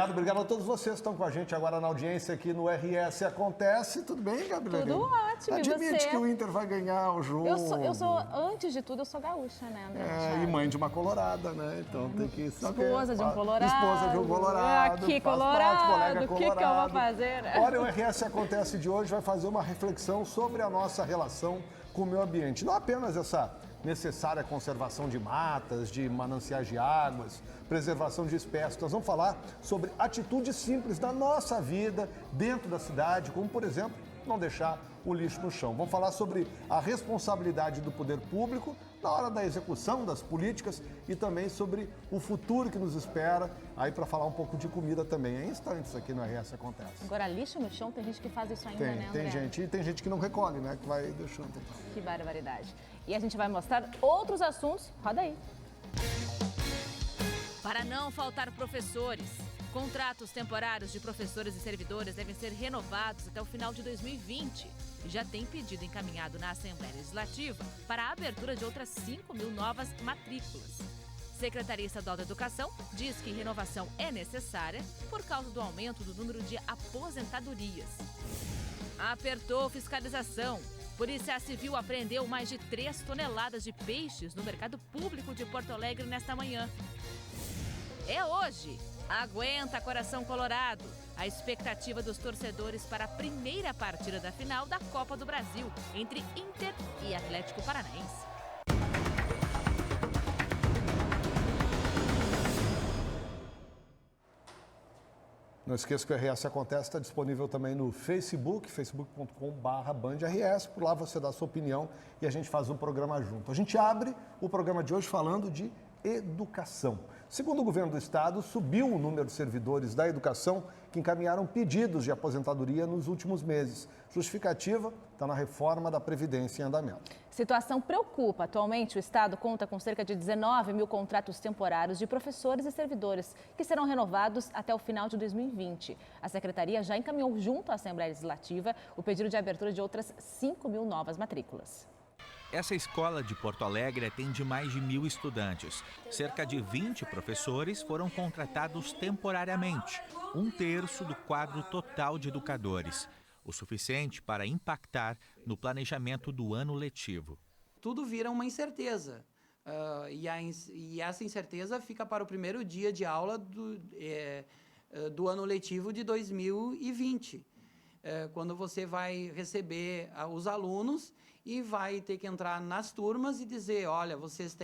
obrigado a todos vocês que estão com a gente agora na audiência aqui no RS Acontece. Tudo bem, Gabriela? Tudo ótimo, Admite você? que o Inter vai ganhar o jogo. Antes de tudo, eu sou gaúcha, né, André? E mãe de uma colorada, né? Então tem que saber. Esposa de um colorado. Esposa de um colorado. Aqui, faz colorado. parte, colega O que eu vou fazer? Olha, o RS Acontece de hoje vai fazer uma reflexão sobre a nossa relação com o meio ambiente. Não apenas essa necessária conservação de matas, de mananciais de águas, preservação de espécies. Nós vamos falar sobre atitudes simples da nossa vida dentro da cidade, como, por exemplo, não deixar o lixo no chão. Vamos falar sobre a responsabilidade do poder público na hora da execução das políticas e também sobre o futuro que nos espera, aí para falar um pouco de comida também. Em instantes aqui no RS Acontece. Agora, lixo no chão, tem gente que faz isso ainda, né, André? Tem gente, e tem gente que não recolhe, né, que vai deixando. Que barbaridade. E a gente vai mostrar outros assuntos. Roda aí. Para não faltar professores, contratos temporários de professores e servidores devem ser renovados até o final de 2020. E já tem pedido encaminhado na Assembleia Legislativa para a abertura de outras 5.000 novas matrículas. Secretaria Estadual da Educação diz que renovação é necessária por causa do aumento do número de aposentadorias. Apertou fiscalização. Polícia Civil apreendeu mais de 3 toneladas de peixes no mercado público de Porto Alegre nesta manhã. É hoje. Aguenta, coração colorado. A expectativa dos torcedores para a primeira partida da final da Copa do Brasil entre Inter e Atlético Paranaense. Não esqueça que o RS Acontece está disponível também no Facebook, facebook.com/BandRS. Por lá você dá a sua opinião e a gente faz um programa junto. A gente abre o programa de hoje falando de educação. Segundo o governo do estado, subiu o número de servidores da educação que encaminharam pedidos de aposentadoria nos últimos meses. Justificativa está na reforma da Previdência em andamento. Situação preocupa. Atualmente, o estado conta com cerca de 19.000 contratos temporários de professores e servidores, que serão renovados até o final de 2020. A secretaria já encaminhou junto à Assembleia Legislativa o pedido de abertura de outras 5.000 novas matrículas. Essa escola de Porto Alegre atende mais de 1.000 estudantes. Cerca de 20 professores foram contratados temporariamente, 1/3 do quadro total de educadores, o suficiente para impactar no planejamento do ano letivo. Tudo vira uma incerteza e essa incerteza fica para o primeiro dia de aula do ano letivo de 2020, quando você vai receber os alunos e vai ter que entrar nas turmas e dizer, olha, vocês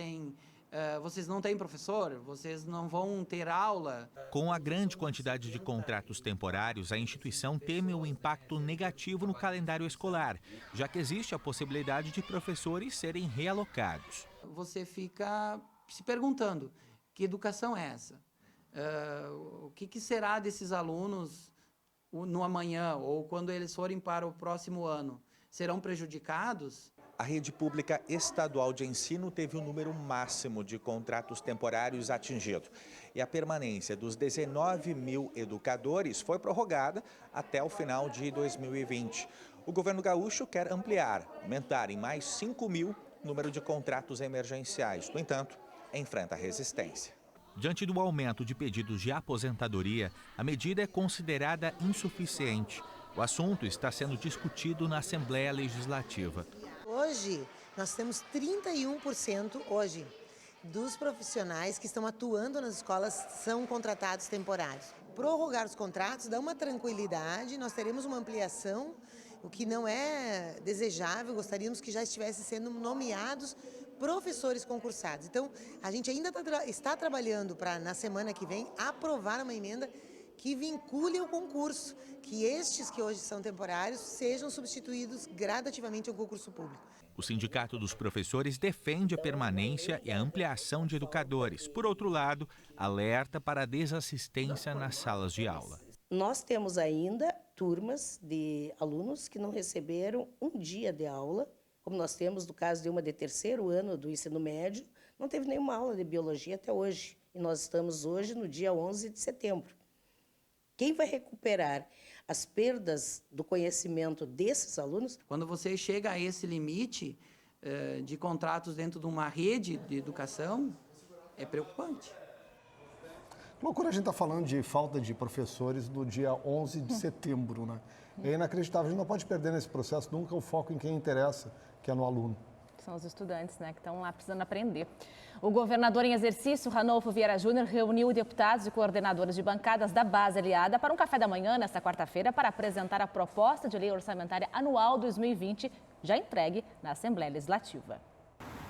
não têm professor, vocês não vão ter aula. Com a grande quantidade de contratos temporários, a instituição teme um impacto negativo no calendário escolar, já que existe a possibilidade de professores serem realocados. Você fica se perguntando, que educação é essa? O que será desses alunos no amanhã ou quando eles forem para o próximo ano? Serão prejudicados? A rede pública estadual de ensino teve o número máximo de contratos temporários atingido. E a permanência dos 19.000 educadores foi prorrogada até o final de 2020. O governo gaúcho quer ampliar, aumentar em mais 5.000 o número de contratos emergenciais. No entanto, enfrenta resistência. Diante do aumento de pedidos de aposentadoria, a medida é considerada insuficiente. O assunto está sendo discutido na Assembleia Legislativa. Hoje, nós temos 31% dos profissionais que estão atuando nas escolas são contratados temporários. Prorrogar os contratos dá uma tranquilidade, nós teremos uma ampliação, o que não é desejável, gostaríamos que já estivessem sendo nomeados professores concursados. Então, a gente ainda está trabalhando para, na semana que vem, aprovar uma emenda que vincule o concurso, que estes que hoje são temporários sejam substituídos gradativamente ao concurso público. O Sindicato dos Professores defende a permanência e a ampliação de educadores. Por outro lado, alerta para a desassistência nas salas de aula. Nós temos ainda turmas de alunos que não receberam um dia de aula, como nós temos no caso de uma de 3º ano do ensino médio, não teve nenhuma aula de biologia até hoje. E nós estamos hoje no dia 11 de setembro. Quem vai recuperar as perdas do conhecimento desses alunos? Quando você chega a esse limite de contratos dentro de uma rede de educação, é preocupante. Loucura, a gente está falando de falta de professores no dia 11 de setembro, né? É inacreditável, a gente não pode perder nesse processo nunca o foco em quem interessa, que é no aluno. São os estudantes, né, que estão lá precisando aprender. O governador em exercício, Ranolfo Vieira Júnior, reuniu deputados e coordenadores de bancadas da base aliada para um café da manhã nesta quarta-feira para apresentar a proposta de lei orçamentária anual 2020, já entregue na Assembleia Legislativa.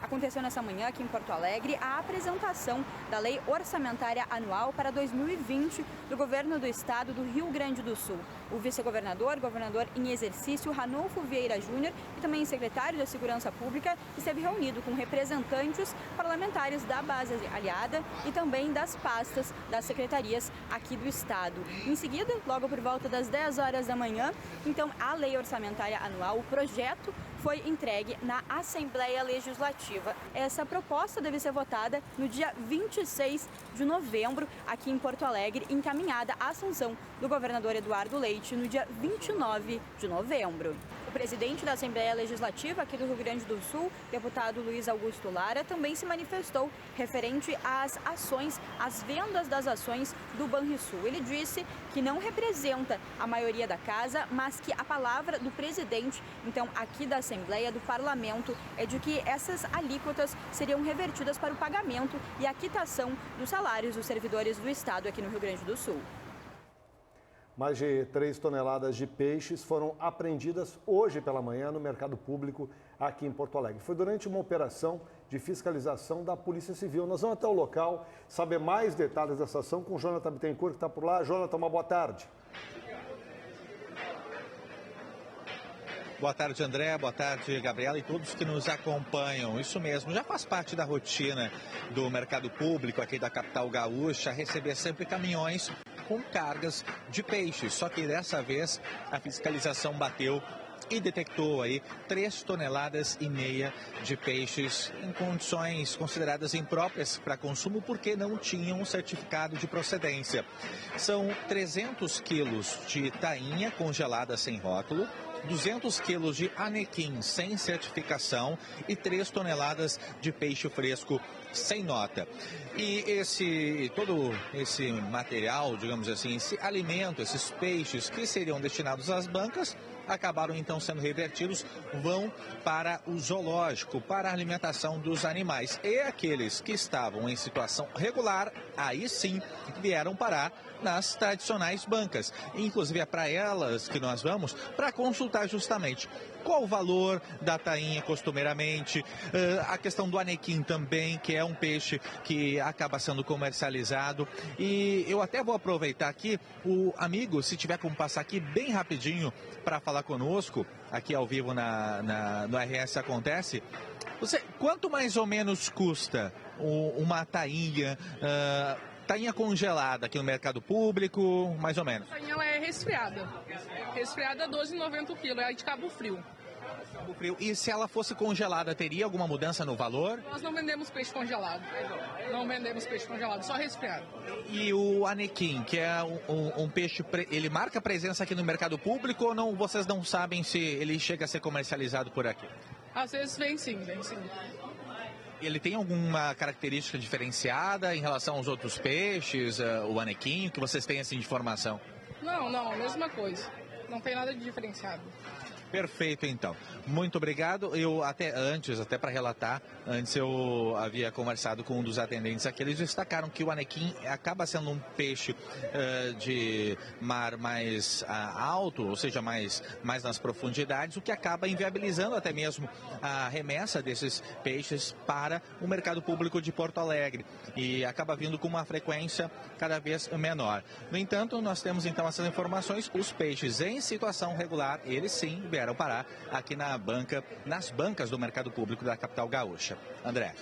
Aconteceu nessa manhã aqui em Porto Alegre a apresentação da Lei Orçamentária Anual para 2020 do Governo do Estado do Rio Grande do Sul. O vice-governador, governador em exercício, Ranolfo Vieira Júnior, e também secretário da Segurança Pública, esteve reunido com representantes parlamentares da base aliada e também das pastas das secretarias aqui do Estado. Em seguida, logo por volta das 10 horas da manhã, então a Lei Orçamentária Anual, o projeto, foi entregue na Assembleia Legislativa. Essa proposta deve ser votada no dia 26 de novembro, aqui em Porto Alegre, encaminhada à sanção do governador Eduardo Leite no dia 29 de novembro. O presidente da Assembleia Legislativa aqui do Rio Grande do Sul, deputado Luiz Augusto Lara, também se manifestou referente às ações, às vendas das ações do Banrisul. Ele disse que não representa a maioria da casa, mas que a palavra do presidente, então aqui da Assembleia, do Parlamento, é de que essas alíquotas seriam revertidas para o pagamento e a quitação dos salários dos servidores do Estado aqui no Rio Grande do Sul. Mais de 3 toneladas de peixes foram apreendidas hoje pela manhã no mercado público aqui em Porto Alegre. Foi durante uma operação de fiscalização da Polícia Civil. Nós vamos até o local saber mais detalhes dessa ação com o Jonathan Bittencourt, que está por lá. Jonathan, uma boa tarde. Boa tarde, André. Boa tarde, Gabriela e todos que nos acompanham. Isso mesmo, já faz parte da rotina do mercado público aqui da capital gaúcha receber sempre caminhões com cargas de peixes. Só que dessa vez a fiscalização bateu e detectou aí 3,5 toneladas de peixes em condições consideradas impróprias para consumo porque não tinham um certificado de procedência. São 300 quilos de tainha congelada sem rótulo, 200 quilos de anequim sem certificação e 3 toneladas de peixe fresco sem nota. E todo esse material, digamos assim, esse alimento, esses peixes que seriam destinados às bancas, acabaram então sendo revertidos, vão para o zoológico, para a alimentação dos animais. E aqueles que estavam em situação regular, aí sim vieram parar nas tradicionais bancas. Inclusive é para elas que nós vamos para consultar justamente qual o valor da tainha costumeiramente, a questão do anequim também, que é um peixe que acaba sendo comercializado. E eu até vou aproveitar aqui, o amigo, se tiver como passar aqui bem rapidinho para falar conosco, aqui ao vivo no RS Acontece, quanto mais ou menos custa uma tainha, tainha congelada aqui no mercado público, mais ou menos? A tainha ela é resfriada. Resfriada 12,90 o quilo, é de Cabo Frio. Cabo Frio. E se ela fosse congelada, teria alguma mudança no valor? Nós não vendemos peixe congelado. Não vendemos peixe congelado, só resfriado. E o anequim, que é um peixe, ele marca presença aqui no mercado público ou não? Vocês não sabem se ele chega a ser comercializado por aqui? Às vezes vem sim, vem sim. Ele tem alguma característica diferenciada em relação aos outros peixes, o anequim, que vocês têm assim de informação? Não, mesma coisa. Não tem nada de diferenciado. Perfeito, então. Muito obrigado. Eu até para relatar, antes eu havia conversado com um dos atendentes aqui, eles destacaram que o anequim acaba sendo um peixe de mar mais alto, ou seja, mais nas profundidades, o que acaba inviabilizando até mesmo a remessa desses peixes para o mercado público de Porto Alegre e acaba vindo com uma frequência cada vez menor. No entanto, nós temos então essas informações, os peixes em situação regular, eles sim vieram parar aqui nas bancas do mercado público da capital gaúcha. André.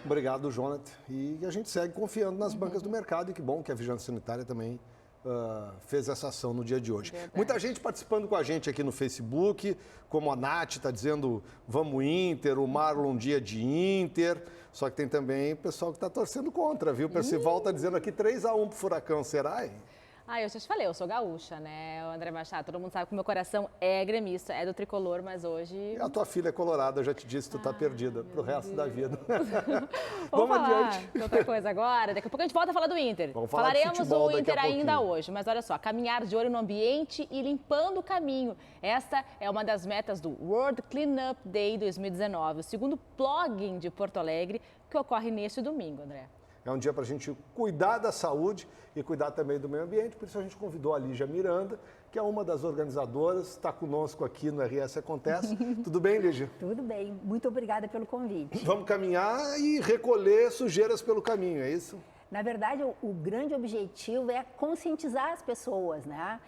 Obrigado, Jonathan. E a gente segue confiando nas bancas do mercado e que bom que a Vigilância Sanitária também fez essa ação no dia de hoje. Verdade. Muita gente participando com a gente aqui no Facebook, como a Nath está dizendo, vamos Inter, o Marlon dia de Inter, só que tem também o pessoal que está torcendo contra, viu? O Percival está dizendo aqui 3-1 para o Furacão, será, hein? Ah, eu já te falei, eu sou gaúcha, né, André Machado? Todo mundo sabe que o meu coração é gremista, é do tricolor, mas hoje... A tua filha é colorada, eu já te disse, tu tá perdida pro resto da vida. Vamos falar de outra coisa agora. Daqui a pouco a gente volta a falar do Inter. Vamos falar de Falaremos futebol do Inter daqui a ainda pouquinho. hoje. Mas olha só, caminhar de olho no ambiente e limpando o caminho. Esta é uma das metas do World Cleanup Day 2019, o segundo plugin de Porto Alegre, que ocorre neste domingo, André. É um dia para a gente cuidar da saúde e cuidar também do meio ambiente, por isso a gente convidou a Lígia Miranda, que é uma das organizadoras, está conosco aqui no RS Acontece. Tudo bem, Lígia? Tudo bem, muito obrigada pelo convite. Vamos caminhar e recolher sujeiras pelo caminho, é isso? Na verdade, o grande objetivo é conscientizar as pessoas, né?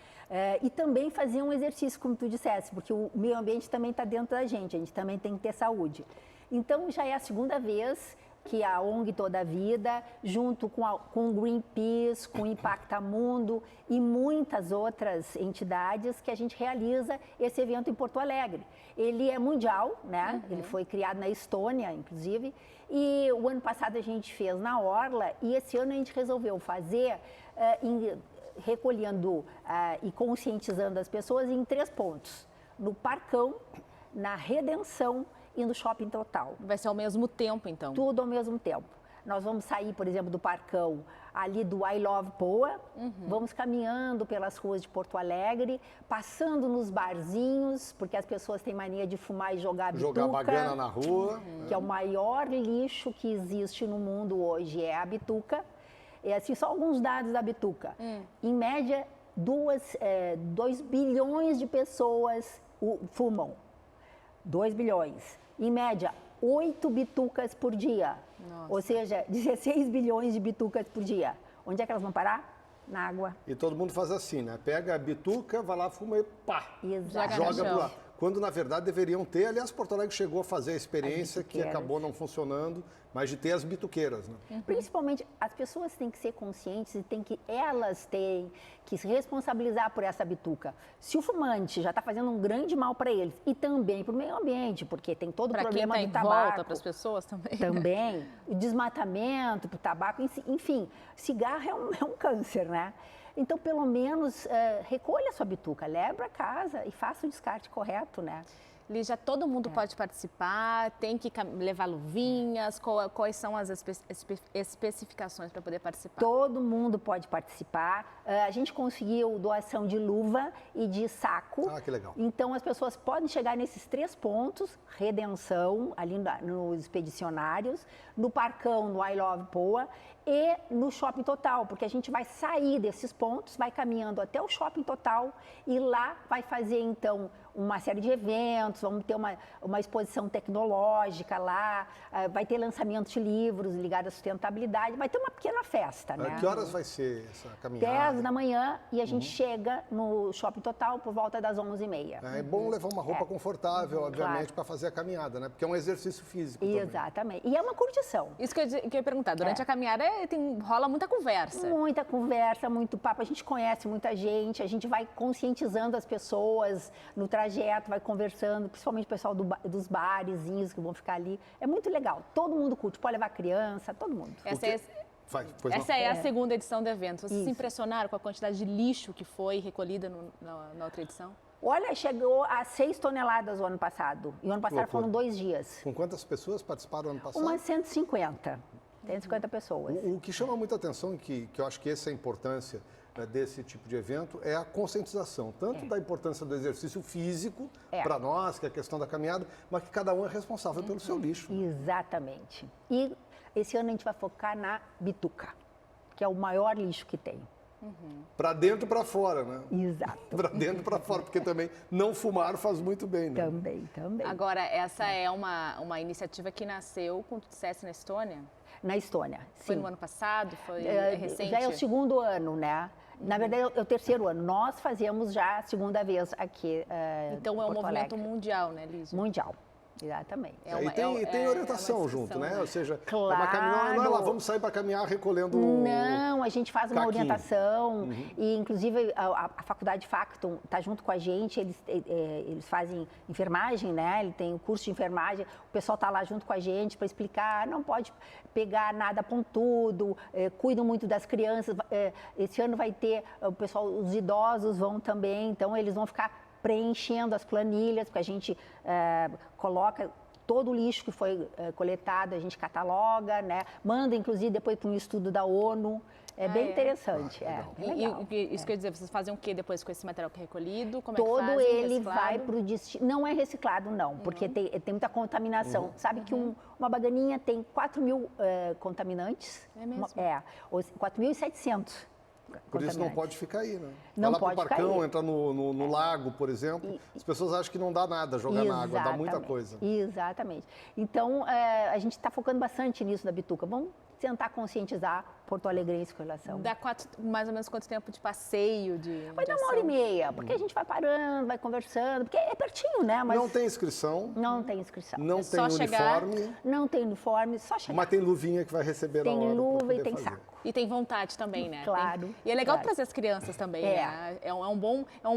E também fazer um exercício, como tu disseste, porque o meio ambiente também está dentro da gente, a gente também tem que ter saúde. Então, já é a segunda vez que a ONG Toda a Vida, junto com o Greenpeace, com o Impacta Mundo e muitas outras entidades, que a gente realiza esse evento em Porto Alegre. Ele é mundial, né? Ele foi criado na Estônia, inclusive, e o ano passado a gente fez na Orla, e esse ano a gente resolveu fazer recolhendo e conscientizando as pessoas em 3 pontos: no Parcão, na Redenção e no Shopping Total. Vai ser ao mesmo tempo, então? Tudo ao mesmo tempo. Nós vamos sair, por exemplo, do Parcão, ali do I Love Poa, vamos caminhando pelas ruas de Porto Alegre, passando nos barzinhos, porque as pessoas têm mania de fumar e jogar bituca. Jogar bagana na rua. Que é o maior lixo que existe no mundo hoje, é a bituca. E assim, só alguns dados da bituca. Em média, 2 bilhões de pessoas fumam. 2 bilhões. Em média, 8 bitucas por dia. Nossa. Ou seja, 16 bilhões de bitucas por dia. Onde é que elas vão parar? Na água. E todo mundo faz assim, né? Pega a bituca, vai lá, fuma e pá! Exato. Joga pro lado. Quando, na verdade, deveriam ter. Aliás, Porto Alegre chegou a fazer a experiência que acabou não funcionando, mas de ter as bituqueiras, né? Principalmente, as pessoas têm que ser conscientes e elas têm que se responsabilizar por essa bituca. Se o fumante já está fazendo um grande mal para eles e também para o meio ambiente, porque tem todo o problema do tabaco. Para as pessoas também. Também. O desmatamento para o tabaco, enfim, cigarro é um câncer, né? Então, pelo menos, recolha a sua bituca, leve para casa e faça o descarte correto, né? Lígia, todo mundo pode participar, tem que levar luvinhas, quais são as especificações para poder participar? Todo mundo pode participar. A gente conseguiu doação de luva e de saco. Ah, que legal. Então, as pessoas podem chegar nesses 3 pontos: Redenção, ali nos Expedicionários, no Parcão, no I Love Poa, e no Shopping Total, porque a gente vai sair desses pontos, vai caminhando até o Shopping Total e lá vai fazer, então, uma série de eventos, vamos ter uma exposição tecnológica lá, vai ter lançamento de livros ligados à sustentabilidade, vai ter uma pequena festa, né? Que horas vai ser essa caminhada? 10 da manhã e a gente chega no Shopping Total por volta das 11h30. É bom levar uma roupa confortável, obviamente, para fazer a caminhada, né? Porque é um exercício físico também. Exatamente. E é uma curtição. Isso que eu ia perguntar, durante a caminhada rola muita conversa. Muita conversa, muito papo. A gente conhece muita gente, a gente vai conscientizando as pessoas no trajeto, vai conversando, principalmente o pessoal dos barezinhos que vão ficar ali. É muito legal. Todo mundo curte, pode levar criança, todo mundo. Essa é a segunda edição do evento. Vocês se impressionaram com a quantidade de lixo que foi recolhida na outra edição? Olha, chegou a 6 toneladas o ano passado. E o ano passado foram 2 dias. Com quantas pessoas participaram no ano passado? Umas 150. 150 pessoas. O que chama muita atenção, e que eu acho que essa é a importância desse tipo de evento, é a conscientização, tanto da importância do exercício físico, para nós, que é a questão da caminhada, mas que cada um é responsável pelo seu lixo. Exatamente. E esse ano a gente vai focar na bituca, que é o maior lixo que tem. Para dentro e para fora, né? Exato. Para dentro e para fora, porque também não fumar faz muito bem, né? Também. Agora, essa é uma iniciativa que nasceu, como tu disseste, na Estônia? Na Estônia, sim. Foi no ano passado? Foi recente? Já é o 2º ano, né? Na verdade, é o 3º ano. Nós fazemos já a 2ª vez aqui então é um movimento mundial, né, Lígia? Mundial. Exatamente. E tem orientação junto, né? Ou seja, claro. É uma caminhada, não é lá, vamos sair para caminhar recolhendo. Não, a gente faz uma caquinho. orientação e, inclusive, a Faculdade Factum está junto com a gente, eles fazem enfermagem, né? Ele tem o curso de enfermagem, o pessoal está lá junto com a gente para explicar, não pode pegar nada pontudo, cuidam muito das crianças. Esse ano vai ter, o pessoal, os idosos vão também, então eles vão ficar preenchendo as planilhas, porque a gente coloca todo o lixo que foi coletado, a gente cataloga, né? Manda, inclusive, depois para um estudo da ONU. É bem interessante. Legal. Isso quer dizer, vocês fazem o que depois com esse material que é recolhido? Como todo é que fazem? Ele vai para o destino. Não é reciclado, não, porque tem muita contaminação. Sabe que uma baganinha tem 4.000 contaminantes? É mesmo? 4.700. Por isso não pode ficar aí, né? Não vai lá pode pro Parcão, ficar aí. entra no lago, por exemplo. As pessoas acham que não dá nada jogar na água, dá muita coisa. Exatamente. Então, a gente está focando bastante nisso da Bituca. Vamos tentar conscientizar porto-alegrense com relação. Dá mais ou menos quanto tempo de passeio? Vai dar 1h30, porque a gente vai parando, vai conversando, porque é pertinho, né? Mas não tem inscrição. Não tem inscrição. Não tem uniforme. Não tem uniforme, só chegar. Mas tem luvinha que vai receber na hora. Tem luva e tem fazer. saco. E tem vontade também, né? Claro. E é legal trazer as crianças também, né? É um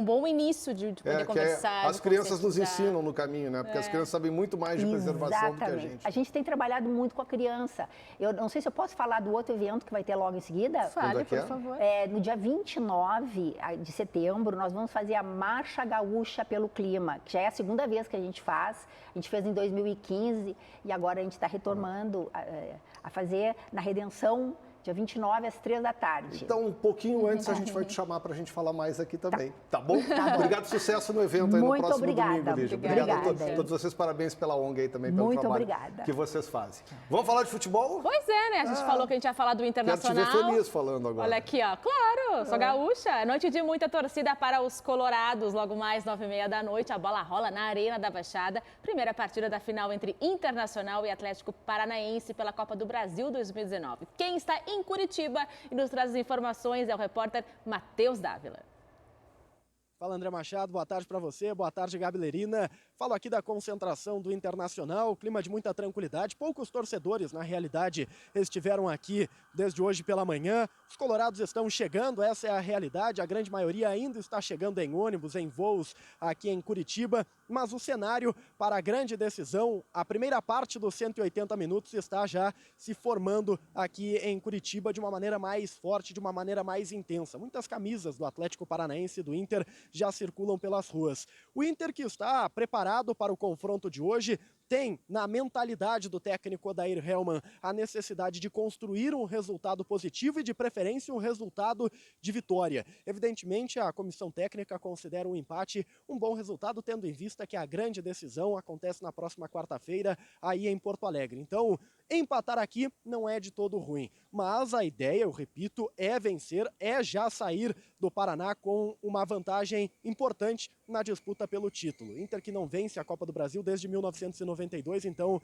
bom início de poder conversar. As crianças nos ensinam no caminho, né? Porque as crianças sabem muito mais de preservação do que a gente. A gente tem trabalhado muito com a criança. Eu não sei se eu posso falar do outro evento que vai ter logo em seguida. Fale, por favor. No dia 29 de setembro, nós vamos fazer a Marcha Gaúcha pelo Clima, que já é a segunda vez que a gente faz. A gente fez em 2015 e agora a gente está retomando a fazer na Redenção, dia 29 às 3 da tarde. Então, um pouquinho antes a gente vai te chamar para a gente falar mais aqui também. Tá bom? Obrigado, sucesso no evento aí no próximo domingo, Lígia. Obrigado a todos vocês, parabéns pela ONG aí também, pelo trabalho que vocês fazem. Vamos falar de futebol? Pois é, né? A gente falou que a gente ia falar do Internacional. Quero te ver feliz falando agora. Olha aqui, ó. Claro, sou gaúcha. Noite de muita torcida para os colorados. Logo mais, 9h30 da noite, a bola rola na Arena da Baixada. Primeira partida da final entre Internacional e Atlético Paranaense pela Copa do Brasil 2019. Quem está em Curitiba e nos traz as informações é o repórter Matheus Dávila. Fala, André Machado, boa tarde para você, boa tarde, Gabi Lerina. Falo aqui da concentração do Internacional, clima de muita tranquilidade. Poucos torcedores, na realidade, estiveram aqui desde hoje pela manhã. Os colorados estão chegando, essa é a realidade. A grande maioria ainda está chegando em ônibus, em voos aqui em Curitiba. Mas o cenário para a grande decisão, a primeira parte dos 180 minutos está já se formando aqui em Curitiba de uma maneira mais forte, de uma maneira mais intensa. Muitas camisas do Atlético Paranaense e do Inter já circulam pelas ruas. O Inter, que está preparado para o confronto de hoje, tem na mentalidade do técnico Odair Hellmann a necessidade de construir um resultado positivo e, de preferência, um resultado de vitória. Evidentemente, a comissão técnica considera um empate um bom resultado, tendo em vista que a grande decisão acontece na próxima quarta-feira, aí em Porto Alegre. Então, empatar aqui não é de todo ruim, mas a ideia, eu repito, é vencer, é já sair do Paraná com uma vantagem importante na disputa pelo título. Inter que não vence a Copa do Brasil desde 1992, então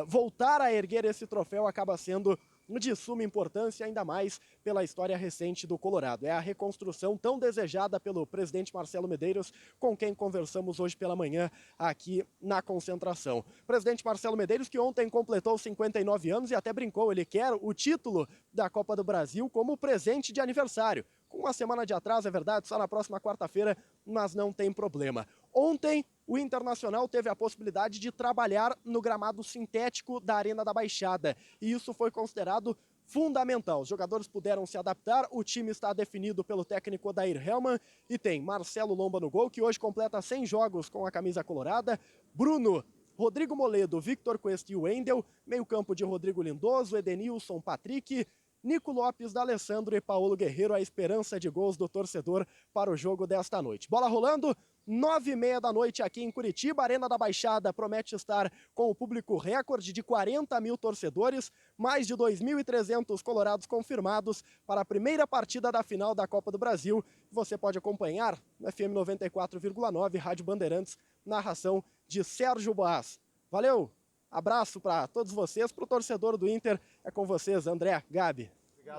voltar a erguer esse troféu acaba sendo de suma importância, ainda mais pela história recente do Colorado. É a reconstrução tão desejada pelo presidente Marcelo Medeiros, com quem conversamos hoje pela manhã aqui na concentração. O presidente Marcelo Medeiros, que ontem completou 59 anos e até brincou, ele quer o título da Copa do Brasil como presente de aniversário. Com uma semana de atraso, é verdade, só na próxima quarta-feira, mas não tem problema. Ontem, o Internacional teve a possibilidade de trabalhar no gramado sintético da Arena da Baixada, e isso foi considerado fundamental. Os jogadores puderam se adaptar, o time está definido pelo técnico Odair Hellmann e tem Marcelo Lomba no gol, que hoje completa 100 jogos com a camisa colorada, Bruno, Rodrigo Moledo, Victor Cuesta e Wendel, meio campo de Rodrigo Lindoso, Edenilson, Patrick, Nico Lopes, D'Alessandro e Paulo Guerreiro, a esperança de gols do torcedor para o jogo desta noite. Bola rolando, 9h30 da noite aqui em Curitiba, Arena da Baixada promete estar com o público recorde de 40 mil torcedores, mais de 2.300 colorados confirmados para a primeira partida da final da Copa do Brasil. Você pode acompanhar no FM 94,9, Rádio Bandeirantes, narração de Sérgio Boas. Valeu! Abraço para todos vocês, para o torcedor do Inter. É com vocês, André, Gabi.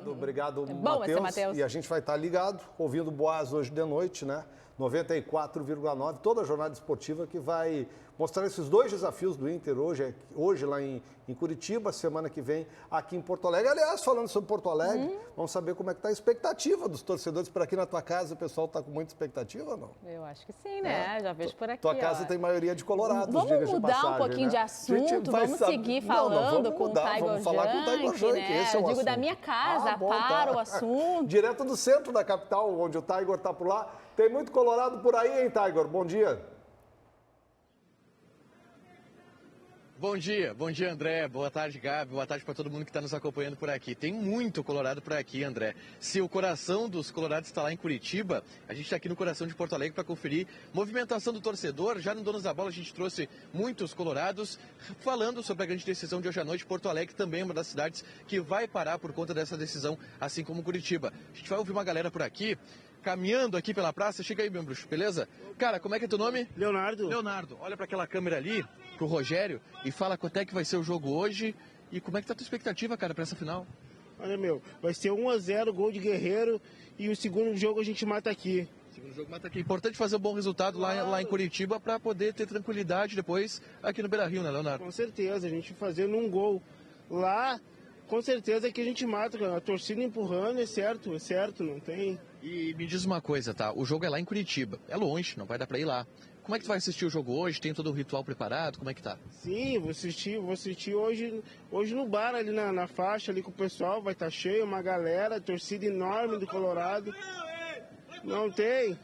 Obrigado, Matheus. E a gente vai estar ligado, ouvindo Boas hoje de noite, né? 94,9, toda a jornada esportiva que vai mostrar esses dois desafios do Inter hoje lá em Curitiba, semana que vem aqui em Porto Alegre. Aliás, falando sobre Porto Alegre, vamos saber como é que está a expectativa dos torcedores por aqui na tua casa. O pessoal está com muita expectativa ou não? Eu acho que sim, né? Já vejo por aqui. Tua casa tem maioria de colorados, Vamos mudar um pouquinho de assunto, vamos seguir falando com o Tiger Junk, né? Esse é o Eu digo assunto. da minha casa, para o assunto. Direto do centro da capital, onde o Tiger está por lá. Tem muito colorado por aí, hein, Tiger? Bom dia. Bom dia André, boa tarde Gabi, boa tarde para todo mundo que está nos acompanhando por aqui. Tem muito colorado por aqui, André. Se o coração dos colorados está lá em Curitiba, a gente está aqui no coração de Porto Alegre para conferir movimentação do torcedor. Já no Donos da Bola a gente trouxe muitos colorados falando sobre a grande decisão de hoje à noite. Porto Alegre também é uma das cidades que vai parar por conta dessa decisão, assim como Curitiba. A gente vai ouvir uma galera por aqui, caminhando aqui pela praça. Chega aí, meu bruxo, beleza? Cara, como é que é teu nome? Leonardo. Leonardo, olha para aquela câmera ali, pro Rogério, e fala quanto é que vai ser o jogo hoje e como é que tá a tua expectativa, cara, para essa final? Olha, vai ser 1-0, gol de Guerreiro, e o segundo jogo a gente mata aqui. Segundo jogo mata aqui. Importante fazer um bom resultado lá em Curitiba para poder ter tranquilidade depois aqui no Beira-Rio, né, Leonardo? Com certeza, a gente fazendo um gol lá, com certeza que a gente mata, cara. A torcida empurrando, é certo, não tem... E me diz uma coisa, tá? O jogo é lá em Curitiba, é longe, não vai dar para ir lá. Como é que tu vai assistir o jogo hoje? Tem todo o ritual preparado? Como é que tá? Sim, vou assistir hoje no bar, ali na faixa, ali com o pessoal. Vai estar cheio, uma galera, torcida enorme do Colorado. Não tem.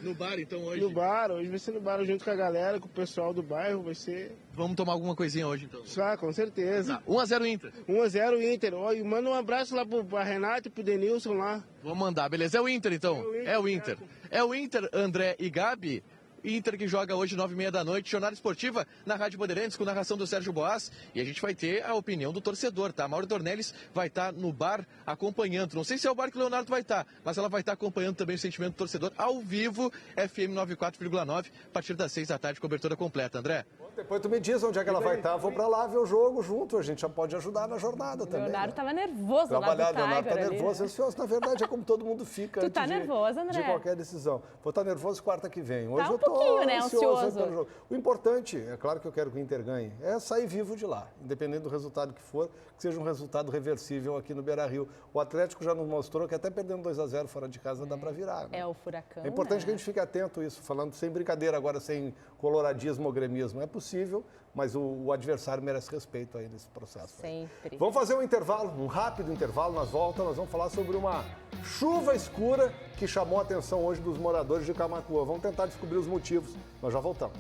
No bar, então, hoje? No bar, hoje vai ser no bar, junto com a galera, com o pessoal do bairro, vai ser... Vamos tomar alguma coisinha hoje, então? Ah, com certeza. Tá. 1-0 Inter. 1-0 Inter. E manda um abraço lá pra Renato e pro Denilson lá. Vou mandar, beleza? É o Inter, então? É o Inter. É o Inter, André e Gabi. Inter que joga hoje 9h30 da noite, jornada esportiva na Rádio Bandeirantes com narração do Sérgio Boas, e a gente vai ter a opinião do torcedor, tá? A Mauro Dornelles vai estar no bar acompanhando, não sei se é o bar que o Leonardo vai estar, mas ela vai estar acompanhando também o sentimento do torcedor ao vivo, FM 94,9, a partir das 6 da tarde, cobertura completa, André. Depois tu me diz onde é que ela vai estar, vou pra lá ver o jogo junto, a gente já pode ajudar na jornada também. Leonardo tava nervoso lá do Tiger. Leonardo tá nervoso, ansioso, na verdade é como todo mundo fica Tu tá nervoso, André? De qualquer decisão. Vou estar nervoso quarta que vem. Hoje tá um eu tô pouquinho, né, ansioso. Pelo jogo. O importante, é claro que eu quero que o Inter ganhe, é sair vivo de lá, independente do resultado que for, que seja um resultado reversível aqui no Beira-Rio. O Atlético já nos mostrou que até perdendo 2-0 fora de casa dá para virar. Né? É o furacão, É importante, né? que a gente fique atento a isso, falando sem brincadeira agora, sem coloradismo ou gremismo. É possível, mas o adversário merece respeito aí nesse processo. Sempre. Vamos fazer um intervalo, um rápido intervalo. Nas voltas nós vamos falar sobre uma chuva escura que chamou a atenção hoje dos moradores de Camaquã. Vamos tentar descobrir os motivos. Nós já voltamos.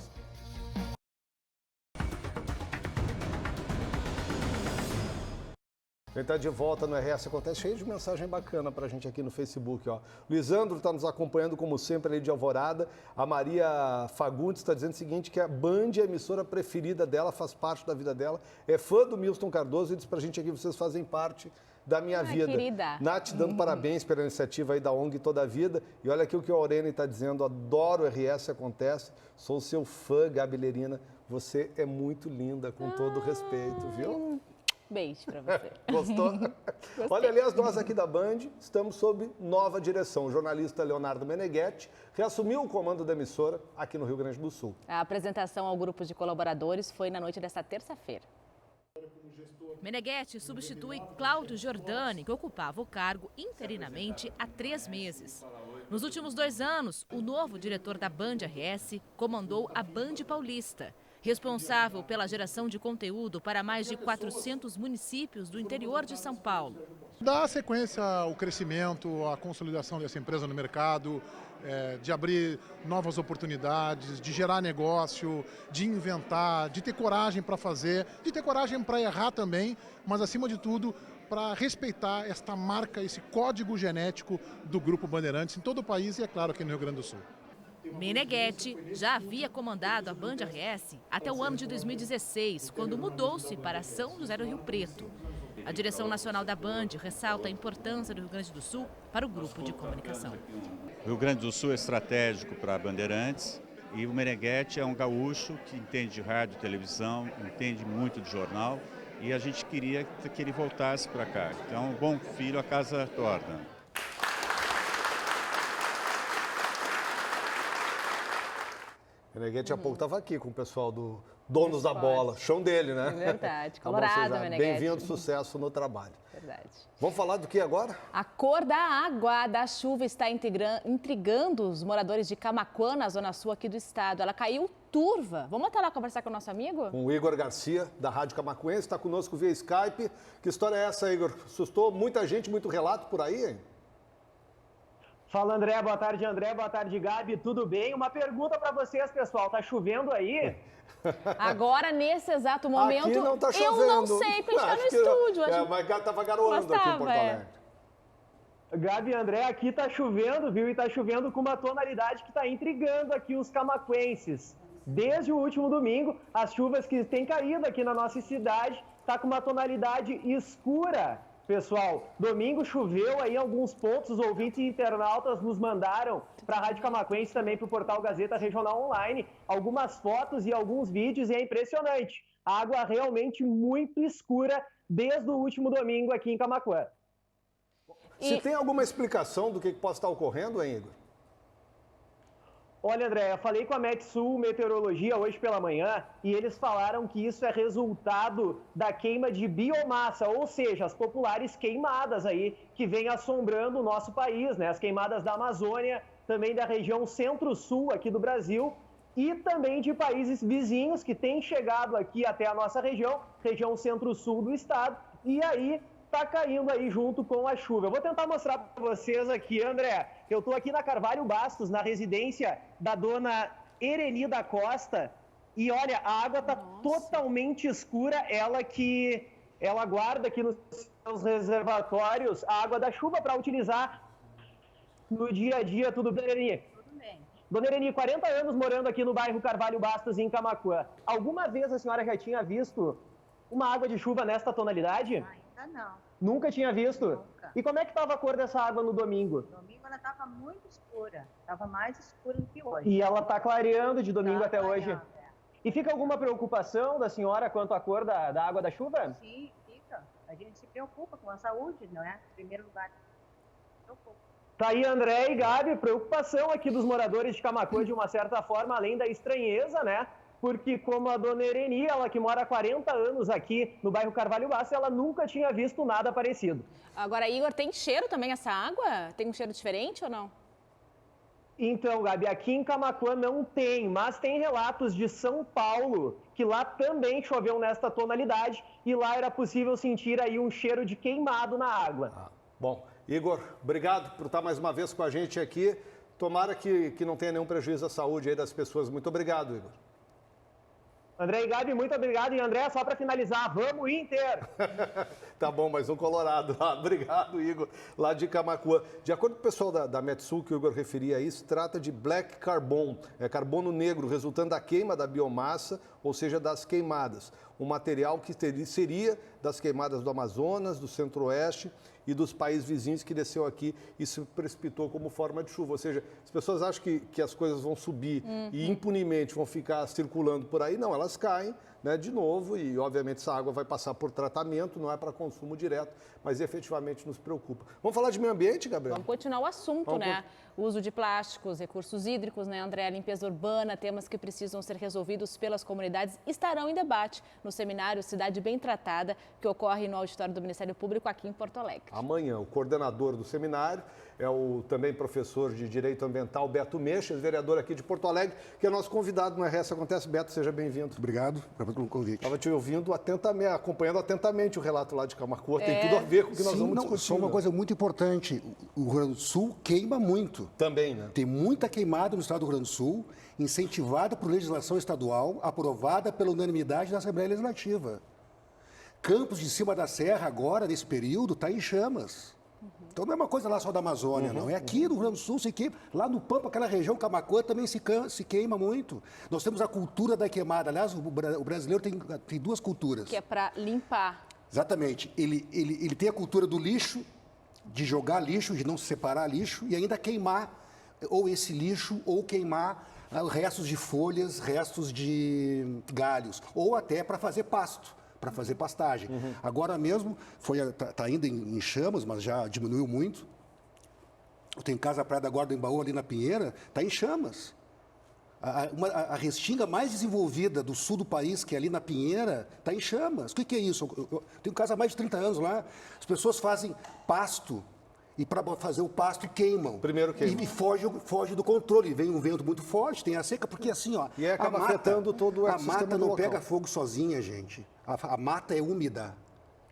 A gente está de volta no RS Acontece, cheio de mensagem bacana para a gente aqui no Facebook. Ó. Lisandro está nos acompanhando, como sempre, ali de Alvorada. A Maria Fagundes está dizendo o seguinte, que a Band é a emissora preferida dela, faz parte da vida dela. É fã do Milton Cardoso e diz para a gente aqui, vocês fazem parte da minha vida. Querida. Nath dando parabéns pela iniciativa aí da ONG Toda a Vida. E olha aqui o que a Aurene está dizendo, adoro o RS Acontece, sou seu fã, Gabi Lerina. Você é muito linda, com todo respeito, viu? Beijo pra você. Gostou? Olha, aliás, nós aqui da Band estamos sob nova direção. O jornalista Leonardo Meneghetti reassumiu o comando da emissora aqui no Rio Grande do Sul. A apresentação ao grupo de colaboradores foi na noite desta terça-feira. Meneghetti substitui Cláudio Giordani, que ocupava o cargo interinamente há 3 meses. Nos últimos 2 anos, o novo diretor da Band RS comandou a Band Paulista, responsável pela geração de conteúdo para mais de 400 municípios do interior de São Paulo. Dá sequência ao crescimento, à consolidação dessa empresa no mercado, de abrir novas oportunidades, de gerar negócio, de inventar, de ter coragem para fazer, de ter coragem para errar também, mas acima de tudo para respeitar esta marca, esse código genético do Grupo Bandeirantes em todo o país e, é claro, aqui no Rio Grande do Sul. Meneghetti já havia comandado a Band RS até o ano de 2016, quando mudou-se para São José do Rio Preto. A direção nacional da Band ressalta a importância do Rio Grande do Sul para o grupo de comunicação. O Rio Grande do Sul é estratégico para a Bandeirantes e o Meneghetti é um gaúcho que entende de rádio, televisão, entende muito de jornal e a gente queria que ele voltasse para cá. Então, bom filho, a casa torna. Meneghete há pouco estava aqui com o pessoal do Donos da Bola. Chão dele, né? É verdade. Colorado, Meneghete. Bem-vindo, sucesso no trabalho. Verdade. Vamos falar do que agora? A cor da água da chuva está intrigando os moradores de Camaquã, na zona sul aqui do estado. Ela caiu turva. Vamos até lá conversar com o nosso amigo? Com o Igor Garcia, da Rádio Camaquense, está conosco via Skype. Que história é essa, Igor? Assustou muita gente, muito relato por aí, hein? Fala, André. Boa tarde, André. Boa tarde, Gabi. Tudo bem? Uma pergunta para vocês, pessoal. Tá chovendo aí? Agora, nesse exato momento, aqui não tá chovendo. Eu não sei, porque está no estúdio. Mas estava garoando aqui em Porto Alegre. Gabi e André, aqui tá chovendo, viu? E tá chovendo com uma tonalidade que tá intrigando aqui os camaquenses. Desde o último domingo, as chuvas que têm caído aqui na nossa cidade tá com uma tonalidade escura. Pessoal, domingo choveu aí em alguns pontos, os ouvintes e internautas nos mandaram para a Rádio Camaquense, também para o portal Gazeta Regional Online, algumas fotos e alguns vídeos e é impressionante. A água realmente muito escura desde o último domingo aqui em Camaquã. Se tem alguma explicação do que possa estar ocorrendo, hein, Igor? Olha, André, eu falei com a Metsul Meteorologia hoje pela manhã e eles falaram que isso é resultado da queima de biomassa, ou seja, as populares queimadas aí que vem assombrando o nosso país, né? As queimadas da Amazônia, também da região centro-sul aqui do Brasil e também de países vizinhos que têm chegado aqui até a nossa região centro-sul do estado, e aí tá caindo aí junto com a chuva. Eu vou tentar mostrar para vocês aqui, André. Eu estou aqui na Carvalho Bastos, na residência da dona Ereli da Costa. E olha, a água está totalmente escura. Ela guarda aqui nos seus reservatórios a água da chuva para utilizar no dia a dia. Tudo bem, Ereli? Tudo bem. Dona Ereli, 40 anos morando aqui no bairro Carvalho Bastos, em Camaquã. Alguma vez a senhora já tinha visto uma água de chuva nesta tonalidade? Ainda não. Nunca tinha visto? Nunca. E como é que estava a cor dessa água no domingo? Domingo ela estava muito escura. Estava mais escura do que hoje. E ela está clareando de domingo até hoje? É. E fica alguma preocupação da senhora quanto à cor da água da chuva? Sim, fica. A gente se preocupa com a saúde, não é? Em primeiro lugar. Tá aí, André e Gabi, preocupação aqui dos moradores de Camaquã, de uma certa forma, além da estranheza, né? Porque como a dona Ereni, ela que mora há 40 anos aqui no bairro Carvalho Bastos, ela nunca tinha visto nada parecido. Agora, Igor, tem cheiro também essa água? Tem um cheiro diferente ou não? Então, Gabi, aqui em Camaquã não tem, mas tem relatos de São Paulo, que lá também choveu nesta tonalidade e lá era possível sentir aí um cheiro de queimado na água. Bom, Igor, obrigado por estar mais uma vez com a gente aqui. Tomara que não tenha nenhum prejuízo à saúde aí das pessoas. Muito obrigado, Igor. André e Gabi, muito obrigado. E André, só para finalizar, vamos Inter! Tá bom, mais um colorado lá. Obrigado, Igor, lá de Camaquã. De acordo com o pessoal da Metsul, que o Igor referia aí, se trata de black carbon, é carbono negro, resultando da queima da biomassa, ou seja, das queimadas. Um material que seria das queimadas do Amazonas, do Centro-Oeste e dos países vizinhos que desceu aqui e se precipitou como forma de chuva. Ou seja, as pessoas acham que as coisas vão subir e impunemente vão ficar circulando por aí. Não, elas caem, né, de novo e, obviamente, essa água vai passar por tratamento, não é para consumo direto, mas efetivamente nos preocupa. Vamos falar de meio ambiente, Gabriel? Vamos continuar o assunto, né? O uso de plásticos, recursos hídricos, né, André? A limpeza urbana, temas que precisam ser resolvidos pelas comunidades, estarão em debate no seminário Cidade Bem Tratada, que ocorre no auditório do Ministério Público aqui em Porto Alegre. Amanhã, o coordenador do seminário é o também professor de Direito Ambiental, Beto Meixas, vereador aqui de Porto Alegre, que é nosso convidado no RS Acontece. Beto, seja bem-vindo. Obrigado pelo convite. Estava te ouvindo atentamente, acompanhando atentamente o relato lá de Camaquã. Tem tudo a ver com o que nós vamos discutir. Só uma coisa muito importante, o Rio Grande do Sul queima muito. Também, né? Tem muita queimada no estado do Rio Grande do Sul, incentivada por legislação estadual, aprovada pela unanimidade da Assembleia Legislativa. Campos de cima da serra agora, nesse período, está em chamas. Então não é uma coisa lá só da Amazônia, não. É aqui no Rio Grande do Sul se queima. Lá no Pampa, aquela região, Camaquã, também se queima muito. Nós temos a cultura da queimada. Aliás, o brasileiro tem duas culturas. Que é para limpar. Exatamente. Ele tem a cultura do lixo, de jogar lixo, de não separar lixo e ainda queimar ou esse lixo ou queimar restos de folhas, restos de galhos, ou até para fazer pasto, para fazer pastagem. Agora mesmo, está ainda em chamas, mas já diminuiu muito. Eu tenho Casa Praia da Guarda do Embaú ali na Pinheira, está em chamas. A restinga mais desenvolvida do sul do país, que é ali na Pinheira, está em chamas. O que é isso? Eu tenho casa há mais de 30 anos lá. As pessoas fazem pasto e para fazer o pasto queimam. Primeiro queimam. E foge do controle. Vem um vento muito forte, tem a seca, porque assim, ó... E aí acaba afetando todo o ecossistema A mata não local. pega fogo sozinha, gente. A mata é úmida.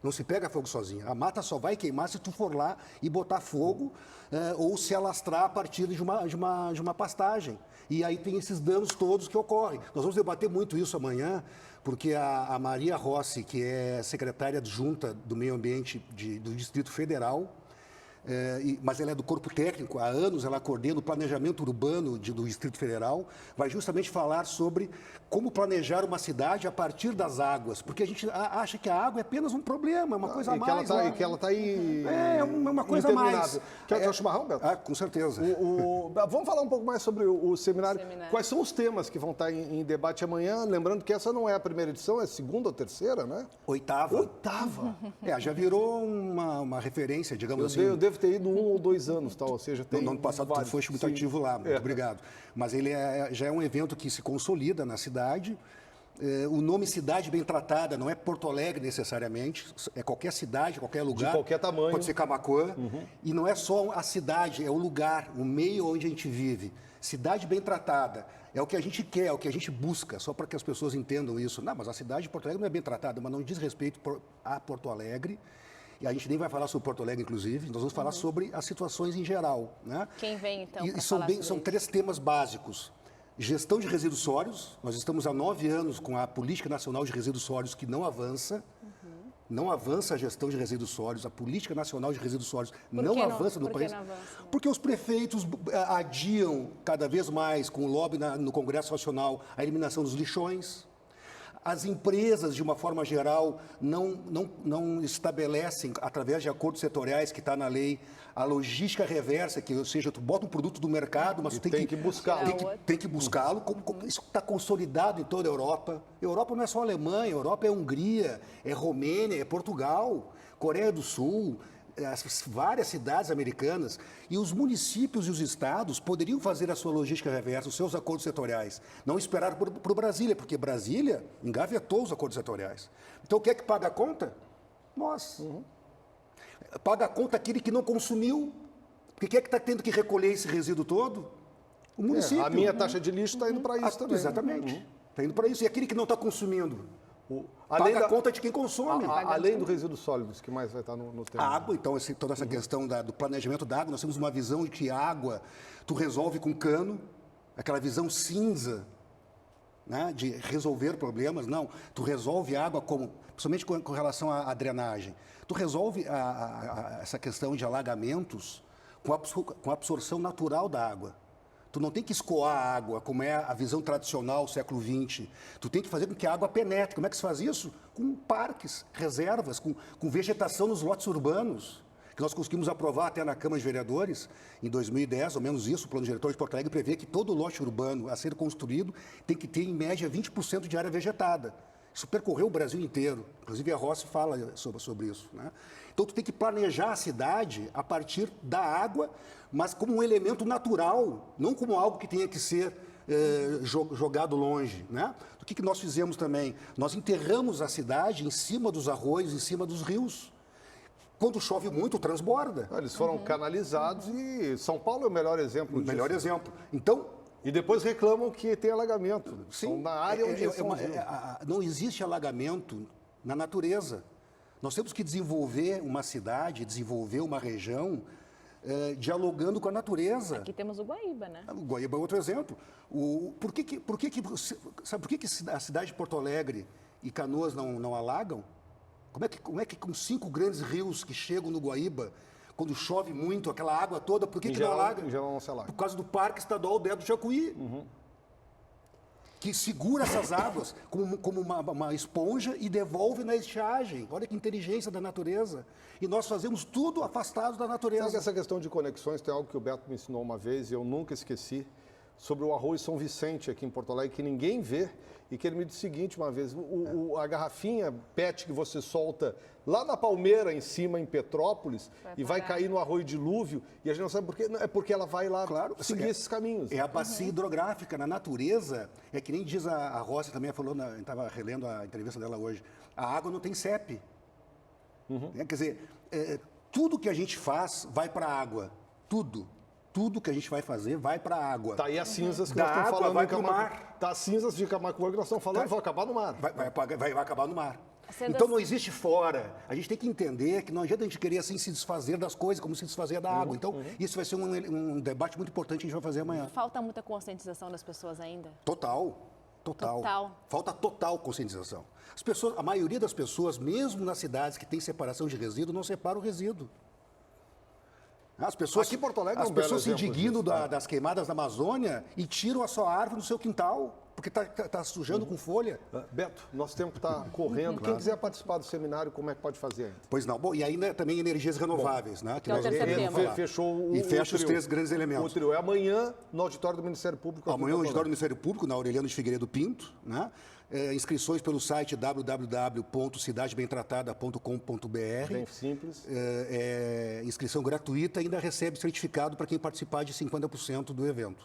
Não se pega fogo sozinha. A mata só vai queimar se tu for lá e botar fogo ou se alastrar a partir de uma pastagem. E aí tem esses danos todos que ocorrem. Nós vamos debater muito isso amanhã, porque a Maria Rossi, que é secretária adjunta do Meio Ambiente do Distrito Federal, mas ela é do corpo técnico, há anos ela coordena o planejamento urbano do Distrito Federal, vai justamente falar sobre como planejar uma cidade a partir das águas, porque a gente acha que a água é apenas um problema, uma coisa a mais. E que ela está aí... É uma coisa a mais. Quer o chimarrão, Beto? Com certeza. Vamos falar um pouco mais sobre o seminário. Quais são os temas que vão estar em debate amanhã? Lembrando que essa não é a primeira edição, é a segunda ou terceira, né? Oitava. Já virou uma referência, digamos assim. Eu devo ter ido 1 ou 2 anos, tal, ou seja, tem... No ano passado tu foste muito ativo lá, muito obrigado. Mas ele já é um evento que se consolida na cidade. O nome Cidade Bem Tratada não é Porto Alegre necessariamente, é qualquer cidade, qualquer lugar. De qualquer tamanho. Pode ser Camaquã. E não é só a cidade, é o lugar, o meio onde a gente vive. Cidade Bem Tratada é o que a gente quer, é o que a gente busca, só para que as pessoas entendam isso. Não, mas a cidade de Porto Alegre não é bem tratada, mas não diz respeito a Porto Alegre. E a gente nem vai falar sobre Porto Alegre, inclusive, nós vamos falar sobre as situações em geral. Né? Quem vem, então, para falar sobre são 3 temas básicos. Gestão de resíduos sólidos, nós estamos há 9 anos com a Política Nacional de Resíduos Sólidos que não avança. Não avança a gestão de resíduos sólidos, a Política Nacional de Resíduos Sólidos não avança no país. Porque os prefeitos adiam cada vez mais, com o lobby no Congresso Nacional, a eliminação dos lixões. As empresas, de uma forma geral, não estabelecem, através de acordos setoriais que está na lei, a logística reversa, ou seja, tu bota um produto do mercado, mas tu tem que buscá-lo. Tem que buscá-lo. Isso está consolidado em toda a Europa. Europa não é só a Alemanha, a Europa é a Hungria, é Romênia, é Portugal, Coreia do Sul, as várias cidades americanas, e os municípios e os estados poderiam fazer a sua logística reversa, os seus acordos setoriais. Não esperar para o Brasília, porque Brasília engavetou os acordos setoriais. Então, quem é que paga a conta? Nós. Paga a conta aquele que não consumiu. Porque quem é que está tendo que recolher esse resíduo todo? O município. A minha taxa de lixo está indo para isso também. Exatamente. Está indo para isso. E aquele que não está consumindo? Paga a conta de quem consome. Além do resíduos sólidos, que mais vai estar no tema? A água, então, toda essa questão do planejamento da água, nós temos uma visão de que a água tu resolve com cano, aquela visão cinza, né, de resolver problemas. Não, tu resolve a água principalmente com relação à drenagem. Tu resolve essa questão de alagamentos com a absorção natural da água. Tu não tem que escoar a água, como é a visão tradicional do século XX. Tu tem que fazer com que a água penetre. Como é que se faz isso? Com parques, reservas, com vegetação nos lotes urbanos, que nós conseguimos aprovar até na Câmara de Vereadores, em 2010, ao menos isso, o Plano Diretor de Porto Alegre prevê que todo lote urbano a ser construído tem que ter, em média, 20% de área vegetada. Isso percorreu o Brasil inteiro. Inclusive, a Rossi fala sobre isso. Né? Então, tu tem que planejar a cidade a partir da água, mas como um elemento natural, não como algo que tenha que ser jogado longe. Né? O que nós fizemos também? Nós enterramos a cidade em cima dos arroios, em cima dos rios. Quando chove muito, transborda. Eles foram canalizados e São Paulo é o melhor exemplo disso. Melhor exemplo. Então, e depois reclamam que tem alagamento. Sim, são na área onde não existe alagamento na natureza. Nós temos que desenvolver uma cidade, desenvolver uma região dialogando com a natureza. Aqui temos o Guaíba, né? O Guaíba é outro exemplo. Sabe por que a cidade de Porto Alegre e Canoas não alagam? Como é que com 5 grandes rios que chegam no Guaíba, quando chove muito, aquela água toda, por que não alaga? Em geral não se alaga. Por causa do Parque Estadual Aldeia do Jacuí, que segura essas águas como uma esponja e devolve na estiagem. Olha que inteligência da natureza. E nós fazemos tudo afastados da natureza. Sabe que essa questão de conexões tem algo que o Beto me ensinou uma vez e eu nunca esqueci. sobre o Arroio São Vicente aqui em Porto Alegre, que ninguém vê, e que ele me disse o seguinte uma vez, a garrafinha PET que você solta lá na Palmeira, em cima, em Petrópolis, e vai cair no Arroio Dilúvio, e a gente não sabe por quê, é porque ela vai lá seguir esses caminhos. É a bacia hidrográfica. Na natureza, é que nem diz a Rossi, também falou, estava relendo a entrevista dela hoje, a água não tem CEP. Quer dizer, tudo que a gente faz vai para a água, tudo que a gente vai fazer vai para a água. Tá aí as cinzas que da nós estamos água falando. vai para o mar. Tá, as cinzas de Camacuã que nós estamos falando vão acabar no mar. Vai acabar no mar. Então não existe fora. A gente tem que entender que não adianta a gente querer assim se desfazer das coisas como se desfazer da água. Então isso vai ser um debate muito importante que a gente vai fazer amanhã. Falta muita conscientização das pessoas ainda? Total. Falta total conscientização. A maioria das pessoas, mesmo nas cidades que tem separação de resíduo, não separa o resíduo. As pessoas, aqui em Porto Alegre, as pessoas se indignam das queimadas da Amazônia e tiram a sua árvore no seu quintal, porque está sujando com folha. Beto, nosso tempo está correndo. Quem quiser participar do seminário, como é que pode fazer? Pois não. Bom, e ainda também energias renováveis, né? Que nós fechou e fecha os três grandes elementos. O trio é amanhã no auditório do Ministério Público. Amanhã no auditório do Ministério Público, na Aureliano de Figueiredo Pinto, né? Inscrições pelo site www.cidadebemtratada.com.br. Bem simples. Inscrição gratuita e ainda recebe certificado para quem participar de 50% do evento.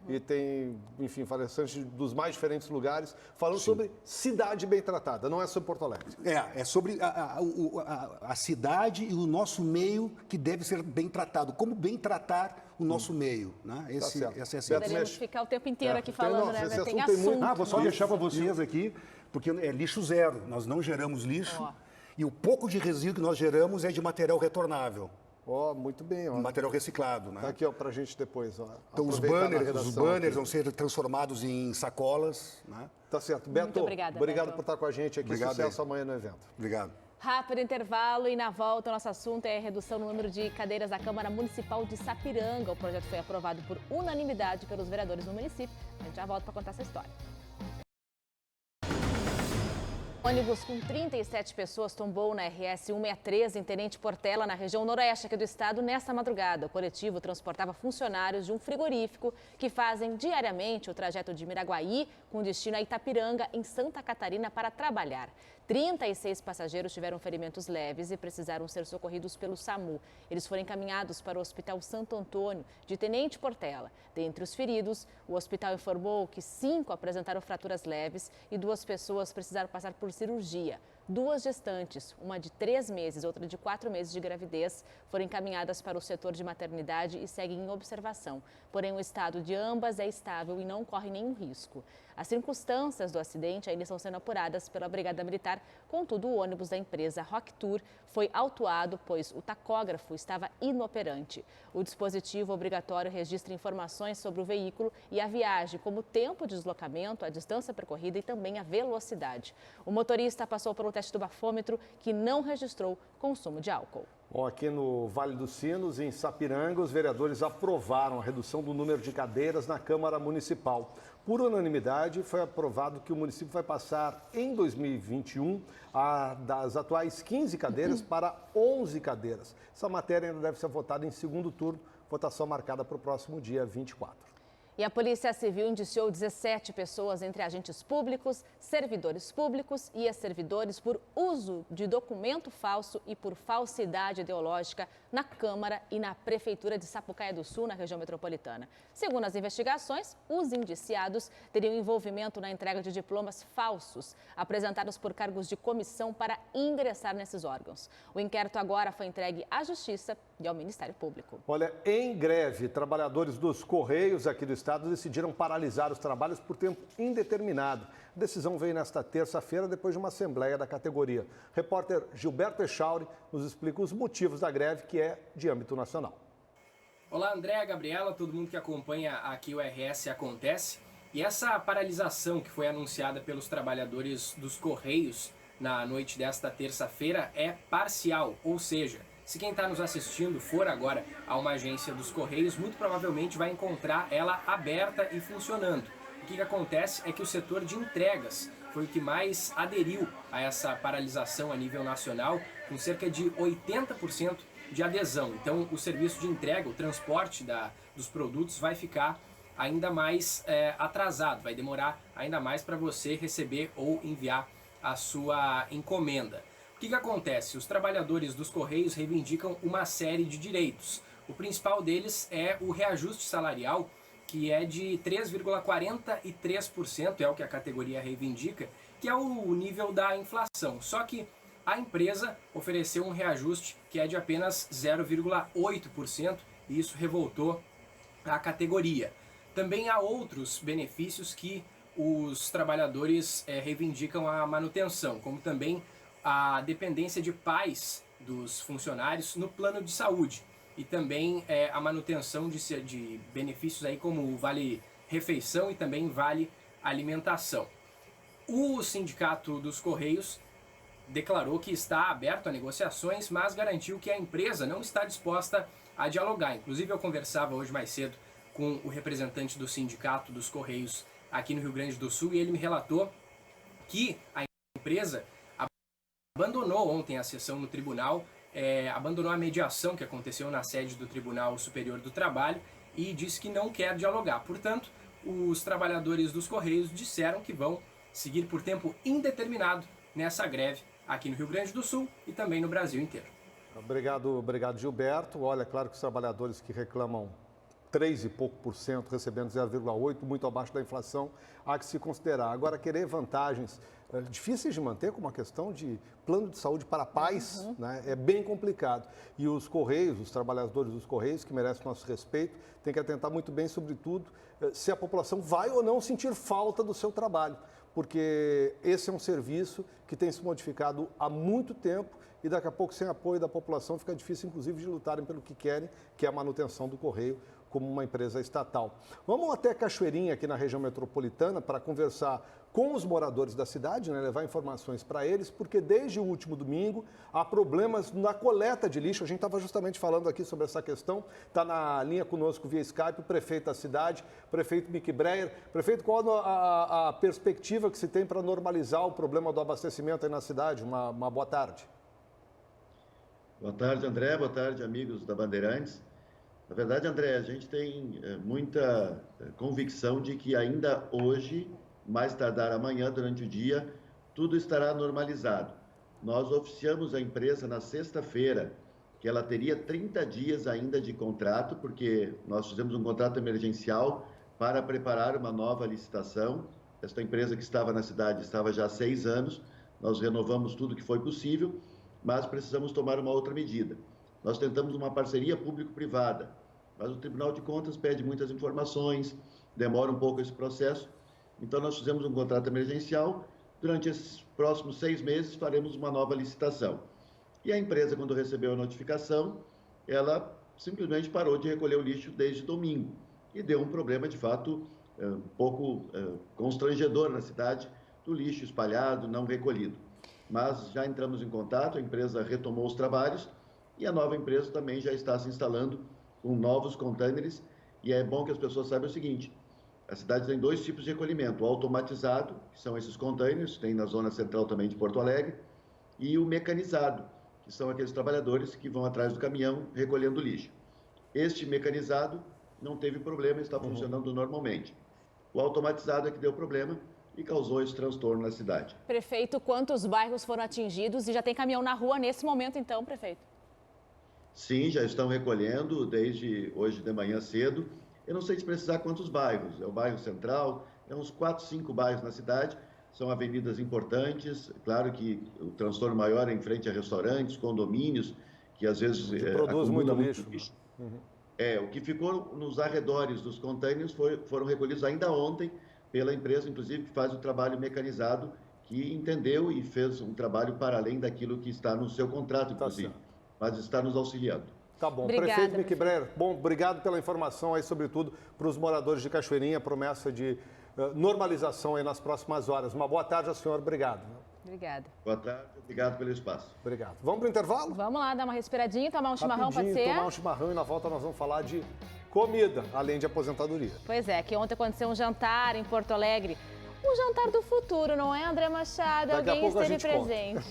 E tem, enfim, palestrantes dos mais diferentes lugares falando sobre cidade bem tratada, não é sobre Porto Alegre. É sobre a cidade e o nosso meio que deve ser bem tratado. Como bem tratar o nosso meio, né? Essa é a ciência. Poderíamos ficar o tempo inteiro aqui falando, né? Tem assunto. Vou só deixar para vocês aqui, porque é lixo zero. Nós não geramos lixo e o pouco de resíduo que nós geramos é de material retornável. Muito bem. Material reciclado, né? Tá aqui, para a gente depois. Então, os banners vão ser transformados em sacolas, né? Tá certo. Beto, muito obrigado por estar com a gente aqui. Sucesso amanhã no evento. Obrigado. Rápido intervalo e na volta o nosso assunto é a redução no número de cadeiras da Câmara Municipal de Sapiranga. O projeto foi aprovado por unanimidade pelos vereadores do município. A gente já volta para contar essa história. Ônibus com 37 pessoas tombou na RS 163 em Tenente Portela, na região noroeste aqui do estado, nesta madrugada. O coletivo transportava funcionários de um frigorífico que fazem diariamente o trajeto de Miraguaí com destino a Itapiranga, em Santa Catarina, para trabalhar. 36 passageiros tiveram ferimentos leves e precisaram ser socorridos pelo SAMU. Eles foram encaminhados para o Hospital Santo Antônio, de Tenente Portela. Dentre os feridos, o hospital informou que 5 apresentaram fraturas leves e 2 pessoas precisaram passar por cirurgia. 2 gestantes, uma de 3 meses e outra de 4 meses de gravidez, foram encaminhadas para o setor de maternidade e seguem em observação. Porém, o estado de ambas é estável e não corre nenhum risco. As circunstâncias do acidente ainda estão sendo apuradas pela Brigada Militar. Contudo, o ônibus da empresa Rock Tour foi autuado, pois o tacógrafo estava inoperante. O dispositivo obrigatório registra informações sobre o veículo e a viagem, como o tempo de deslocamento, a distância percorrida e também a velocidade. O motorista passou pelo teste do bafômetro, que não registrou consumo de álcool. Bom, aqui no Vale dos Sinos, em Sapiranga, os vereadores aprovaram a redução do número de cadeiras na Câmara Municipal. Por unanimidade, foi aprovado que o município vai passar, em 2021, das atuais 15 cadeiras para 11 cadeiras. Essa matéria ainda deve ser votada em segundo turno, votação marcada para o próximo dia 24. E a Polícia Civil indiciou 17 pessoas, entre agentes públicos, servidores públicos e ex-servidores, por uso de documento falso e por falsidade ideológica na Câmara e na Prefeitura de Sapucaia do Sul, na região metropolitana. Segundo as investigações, os indiciados teriam envolvimento na entrega de diplomas falsos, apresentados por cargos de comissão para ingressar nesses órgãos. O inquérito agora foi entregue à Justiça e ao Ministério Público. Olha, em greve, trabalhadores dos Correios aqui do estado decidiram paralisar os trabalhos por tempo indeterminado. A decisão veio nesta terça-feira, depois de uma assembleia da categoria. Repórter Gilberto Echauri nos explica os motivos da greve, que é de âmbito nacional. Olá, André, Gabriela, todo mundo que acompanha aqui o RS Acontece. E essa paralisação que foi anunciada pelos trabalhadores dos Correios na noite desta terça-feira é parcial, ou seja, se quem está nos assistindo for agora a uma agência dos Correios, muito provavelmente vai encontrar ela aberta e funcionando. O que acontece é que o setor de entregas foi o que mais aderiu a essa paralisação a nível nacional, com cerca de 80% de adesão. Então, o serviço de entrega, o transporte dos produtos vai ficar ainda mais atrasado, vai demorar ainda mais para você receber ou enviar a sua encomenda. O que acontece? Os trabalhadores dos Correios reivindicam uma série de direitos. O principal deles é o reajuste salarial, que é de 3,43%, é o que a categoria reivindica, que é o nível da inflação. Só que a empresa ofereceu um reajuste que é de apenas 0,8%, e isso revoltou a categoria. Também há outros benefícios que os trabalhadores reivindicam a manutenção, como também a dependência de pais dos funcionários no plano de saúde e também a manutenção de benefícios aí como o Vale Refeição e também Vale Alimentação. O Sindicato dos Correios declarou que está aberto a negociações, mas garantiu que a empresa não está disposta a dialogar. Inclusive eu conversava hoje mais cedo com o representante do Sindicato dos Correios aqui no Rio Grande do Sul e ele me relatou que a empresa abandonou ontem a sessão no tribunal, abandonou a mediação que aconteceu na sede do Tribunal Superior do Trabalho e disse que não quer dialogar. Portanto, os trabalhadores dos Correios disseram que vão seguir por tempo indeterminado nessa greve aqui no Rio Grande do Sul e também no Brasil inteiro. Obrigado, Gilberto. Olha, claro que os trabalhadores que reclamam 3 e pouco por cento, recebendo 0,8%, muito abaixo da inflação, há que se considerar. Agora, querer vantagens difíceis de manter, como a questão de plano de saúde para pais, né, é bem complicado. E os Correios, os trabalhadores dos Correios, que merecem nosso respeito, têm que atentar muito bem, sobretudo, se a população vai ou não sentir falta do seu trabalho, porque esse é um serviço que tem se modificado há muito tempo e daqui a pouco, sem apoio da população, fica difícil, inclusive, de lutarem pelo que querem, que é a manutenção do Correio como uma empresa estatal. Vamos até Cachoeirinha, aqui na região metropolitana, para conversar com os moradores da cidade, né, levar informações para eles, porque desde o último domingo há problemas na coleta de lixo. A gente estava justamente falando aqui sobre essa questão. Está na linha conosco via Skype o prefeito da cidade, prefeito Mick Breyer. Prefeito, qual a perspectiva que se tem para normalizar o problema do abastecimento aí na cidade? Uma boa tarde. Boa tarde, André. Boa tarde, amigos da Bandeirantes. Na verdade, André, a gente tem muita convicção de que ainda hoje, mais tardar amanhã, durante o dia, tudo estará normalizado. Nós oficiamos a empresa na sexta-feira, que ela teria 30 dias ainda de contrato, porque nós fizemos um contrato emergencial para preparar uma nova licitação. Esta empresa que estava na cidade estava já há 6 anos, nós renovamos tudo que foi possível, mas precisamos tomar uma outra medida. Nós tentamos uma parceria público-privada, mas o Tribunal de Contas pede muitas informações, demora um pouco esse processo. Então, nós fizemos um contrato emergencial. Durante esses próximos 6 meses, faremos uma nova licitação. E a empresa, quando recebeu a notificação, ela simplesmente parou de recolher o lixo desde domingo. E deu um problema, de fato, um pouco constrangedor na cidade, do lixo espalhado, não recolhido. Mas já entramos em contato, a empresa retomou os trabalhos e a nova empresa também já está se instalando com novos contêineres. E é bom que as pessoas saibam o seguinte: a cidade tem 2 tipos de recolhimento: o automatizado, que são esses contêineres, tem na zona central também de Porto Alegre, e o mecanizado, que são aqueles trabalhadores que vão atrás do caminhão recolhendo lixo. Este mecanizado não teve problema, está funcionando normalmente. O automatizado é que deu problema e causou esse transtorno na cidade. Prefeito, quantos bairros foram atingidos e já tem caminhão na rua nesse momento, então, prefeito? Sim, já estão recolhendo desde hoje de manhã cedo. Eu não sei te precisar quantos bairros. É o bairro Central, é uns 4, 5 bairros na cidade. São avenidas importantes. Claro que o transtorno maior é em frente a restaurantes, condomínios, que às vezes produz muito lixo. O que ficou nos arredores dos contêineres foram recolhidos ainda ontem pela empresa, inclusive, que faz o trabalho mecanizado, que entendeu e fez um trabalho para além daquilo que está no seu contrato, inclusive, mas está nos auxiliando. Tá bom. Obrigada, Prefeito Mick Breyer, bom, obrigado pela informação aí, sobretudo para os moradores de Cachoeirinha, promessa de normalização aí nas próximas horas. Uma boa tarde ao senhor, obrigado. Obrigada. Boa tarde, obrigado pelo espaço. Obrigado. Vamos para o intervalo? Vamos lá, dar uma respiradinha, tomar um chimarrão, pode ser? Tomar um chimarrão e na volta nós vamos falar de comida, além de aposentadoria. Pois é, que ontem aconteceu um jantar em Porto Alegre. Um jantar do futuro, não é, André Machado? Daqui a Alguém pouco esteve presente.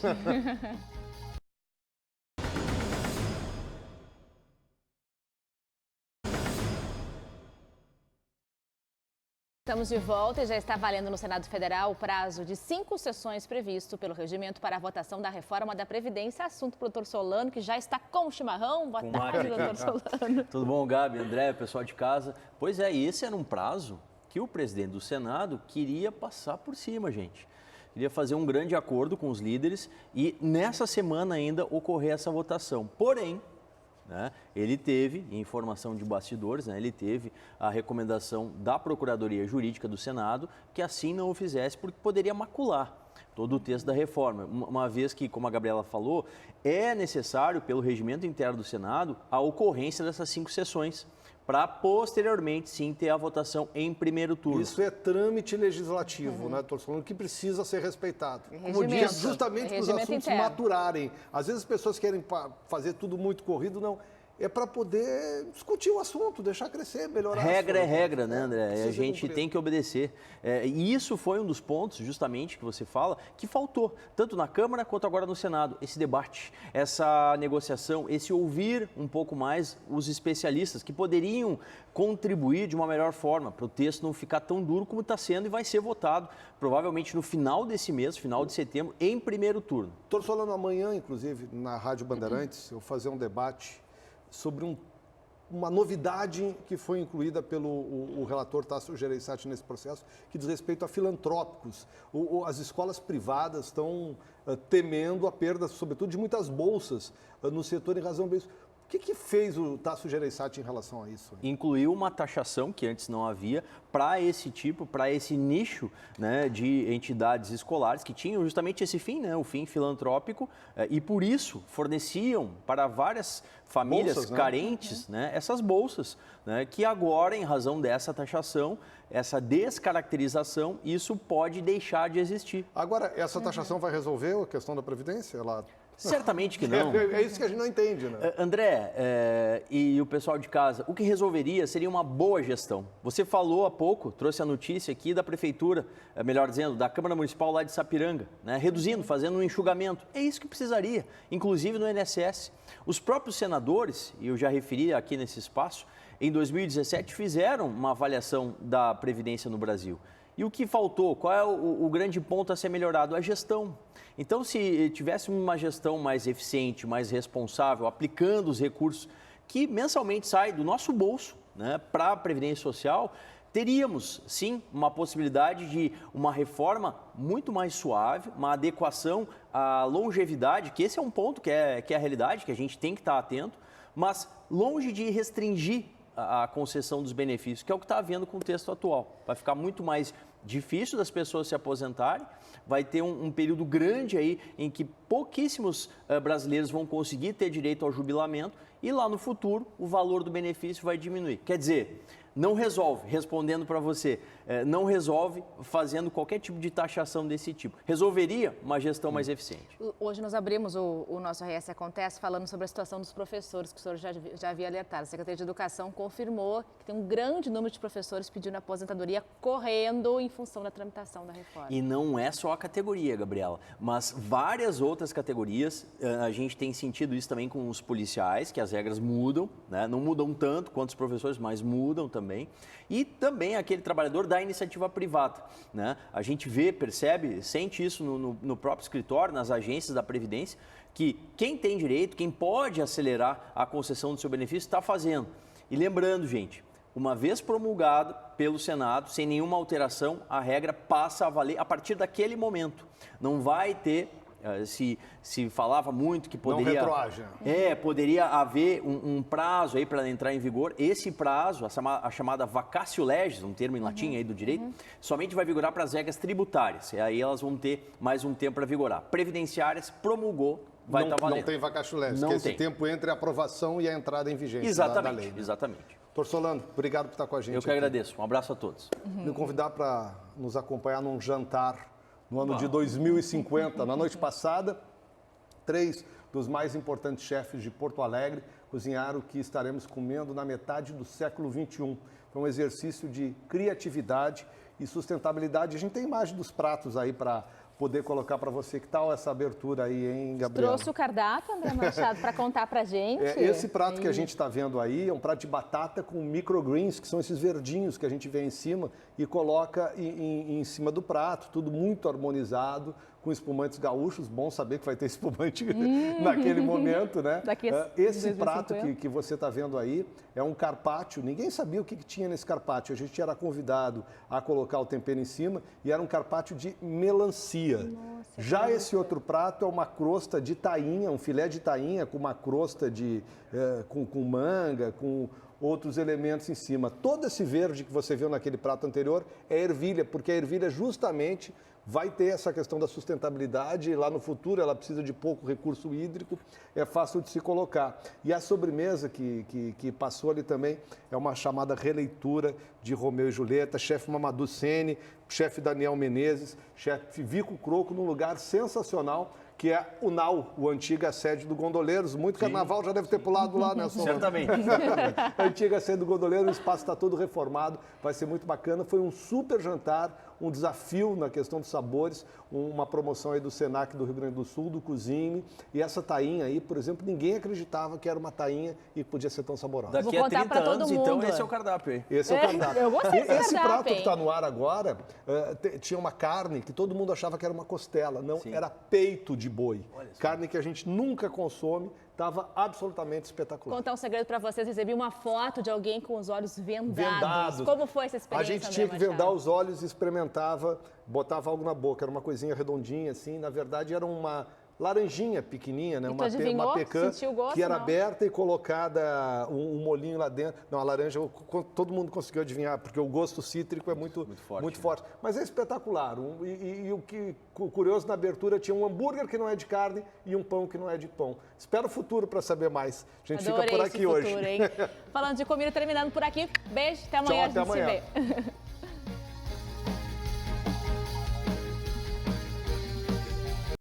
Estamos de volta e já está valendo no Senado Federal o prazo de 5 sessões previsto pelo regimento para a votação da reforma da Previdência. Assunto para o doutor Solano, que já está com o chimarrão. Boa tarde, doutor Solano. Tudo bom, Gabi, André, pessoal de casa? Pois é, e esse era um prazo que o presidente do Senado queria passar por cima, gente. Queria fazer um grande acordo com os líderes e nessa semana ainda ocorrer essa votação. Porém, ele teve, em informação de bastidores, ele teve a recomendação da Procuradoria Jurídica do Senado que assim não o fizesse porque poderia macular todo o texto da reforma, uma vez que, como a Gabriela falou, é necessário, pelo regimento interno do Senado, a ocorrência dessas 5 sessões para posteriormente, sim, ter a votação em primeiro turno. Isso é trâmite legislativo, né, doutor Solano, que precisa ser respeitado. Como diz, justamente para os assuntos maturarem. Às vezes as pessoas querem fazer tudo muito corrido, não. É para poder discutir o assunto, deixar crescer, melhorar. Regra é regra, né, André? A gente tem que obedecer. E isso foi um dos pontos, justamente, que você fala, que faltou, tanto na Câmara quanto agora no Senado. Esse debate, essa negociação, esse ouvir um pouco mais os especialistas que poderiam contribuir de uma melhor forma para o texto não ficar tão duro como está sendo e vai ser votado, provavelmente no final desse mês, final de setembro, em primeiro turno. Doutor Solano, amanhã, inclusive, na Rádio Bandeirantes, eu vou fazer um debate sobre uma novidade que foi incluída pelo o relator Tasso Gereissati nesse processo, que diz respeito a filantrópicos. As escolas privadas estão temendo a perda, sobretudo, de muitas bolsas no setor em razão disso. O que fez o Tasso Gereissati em relação a isso? Incluiu uma taxação que antes não havia para esse tipo, para esse nicho, né, de entidades escolares que tinham justamente esse fim, né, o fim filantrópico, e por isso forneciam para várias famílias bolsas, carentes, né, essas bolsas, né, que agora, em razão dessa taxação, essa descaracterização, isso pode deixar de existir. Agora, essa taxação vai resolver a questão da Previdência? Certamente que não. É isso que a gente não entende, né? André, e o pessoal de casa, o que resolveria seria uma boa gestão. Você falou há pouco, trouxe a notícia aqui da Prefeitura, melhor dizendo, da Câmara Municipal lá de Sapiranga, né, reduzindo, fazendo um enxugamento. É isso que precisaria, inclusive no INSS. Os próprios senadores, e eu já referi aqui nesse espaço, em 2017 fizeram uma avaliação da Previdência no Brasil. E o que faltou? Qual é o grande ponto a ser melhorado? A gestão. Então, se tivéssemos uma gestão mais eficiente, mais responsável, aplicando os recursos que mensalmente saem do nosso bolso, né, para a Previdência Social, teríamos, sim, uma possibilidade de uma reforma muito mais suave, uma adequação à longevidade, que esse é um ponto que é a realidade, que a gente tem que estar atento, mas longe de restringir a concessão dos benefícios, que é o que está havendo com o texto atual. Vai ficar muito mais difícil das pessoas se aposentarem, vai ter um período grande aí em que pouquíssimos brasileiros vão conseguir ter direito ao jubilamento e lá no futuro o valor do benefício vai diminuir. Quer dizer, não resolve, respondendo para você, não resolve fazendo qualquer tipo de taxação desse tipo. Resolveria uma gestão mais eficiente. Hoje nós abrimos o nosso RS Acontece falando sobre a situação dos professores, que o senhor já havia alertado. A Secretaria de Educação confirmou que tem um grande número de professores pedindo aposentadoria correndo em função da tramitação da reforma. E não é só a categoria, Gabriela, mas várias outras categorias. A gente tem sentido isso também com os policiais, que as regras mudam, né? Não mudam tanto quanto os professores, mas mudam também. E também aquele trabalhador da iniciativa privada, né? A gente vê, percebe, sente isso no próprio escritório, nas agências da Previdência, que quem tem direito, quem pode acelerar a concessão do seu benefício, está fazendo. E lembrando, gente, uma vez promulgado pelo Senado, sem nenhuma alteração, a regra passa a valer a partir daquele momento. Não vai ter... Se falava muito que poderia... Não retroage. Poderia haver um prazo aí para entrar em vigor. Esse prazo, a chamada vacatio legis, um termo em latim aí do direito, somente vai vigorar para as regras tributárias. E aí elas vão ter mais um tempo para vigorar. Previdenciárias, promulgou, vai estar valendo. Não tem vacatio legis, que esse tempo entre a aprovação e a entrada em vigência da lei. Né? Exatamente. Doutor Solano, obrigado por estar com a gente. Eu que agradeço. Um abraço a todos. Me convidar para nos acompanhar num jantar no ano de 2050. Na noite passada, 3 dos mais importantes chefes de Porto Alegre cozinharam o que estaremos comendo na metade do século XXI. Foi um exercício de criatividade e sustentabilidade. A gente tem imagem dos pratos aí para poder colocar para você. Que tal essa abertura aí, hein, Gabriela? Trouxe o cardápio, André Machado, para contar para gente. Esse prato que a gente está vendo aí é um prato de batata com microgreens, que são esses verdinhos que a gente vê em cima e coloca em cima do prato, tudo muito harmonizado, com espumantes gaúchos. Bom saber que vai ter espumante naquele momento, né? Esse prato que você está vendo aí é um carpaccio. Ninguém sabia o que tinha nesse carpaccio. A gente era convidado a colocar o tempero em cima e era um carpaccio de melancia. Nossa, já esse outro prato é uma crosta de tainha, um filé de tainha com uma crosta com manga, com outros elementos em cima. Todo esse verde que você viu naquele prato anterior é ervilha, porque a ervilha justamente vai ter essa questão da sustentabilidade e lá no futuro ela precisa de pouco recurso hídrico, é fácil de se colocar. E a sobremesa que passou ali também é uma chamada releitura de Romeu e Julieta, chefe Mamadou Sene, chefe Daniel Menezes, chefe Vico Croco, num lugar sensacional, que é o NAU, o antiga sede do Gondoleiros. Muito carnaval já deve ter pulado lá, né, Solano? Certamente. A antiga sede do Gondoleiro, o espaço está todo reformado, vai ser muito bacana. Foi um super jantar, um desafio na questão dos sabores, uma promoção aí do Senac do Rio Grande do Sul, do Cozinhe. E essa tainha aí, por exemplo, ninguém acreditava que era uma tainha e podia ser tão saborosa. Daqui a 30 anos, então, esse é o cardápio aí. Esse é o cardápio. Eu gostei desse Esse cardápio, prato que está no ar agora, tinha uma carne que todo mundo achava que era uma costela. Não, era peito de boi. Carne que a gente nunca consome, estava absolutamente espetacular. Contar um segredo para vocês, recebi uma foto de alguém com os olhos vendados. Como foi essa experiência, A gente tinha que vendar os olhos e experimentava, botava algo na boca, era uma coisinha redondinha assim, na verdade era uma laranjinha pequenininha, né? Uma pecan que era aberta e colocada um molhinho lá dentro. Não, a laranja, todo mundo conseguiu adivinhar, porque o gosto cítrico é muito forte. Mas é espetacular. E o que curioso, na abertura tinha um hambúrguer que não é de carne e um pão que não é de pão. Espero o futuro para saber mais. A gente fica por aqui hoje. Hein? Falando de comida, terminando por aqui. Beijo, até amanhã. Tchau, até amanhã. Se vê.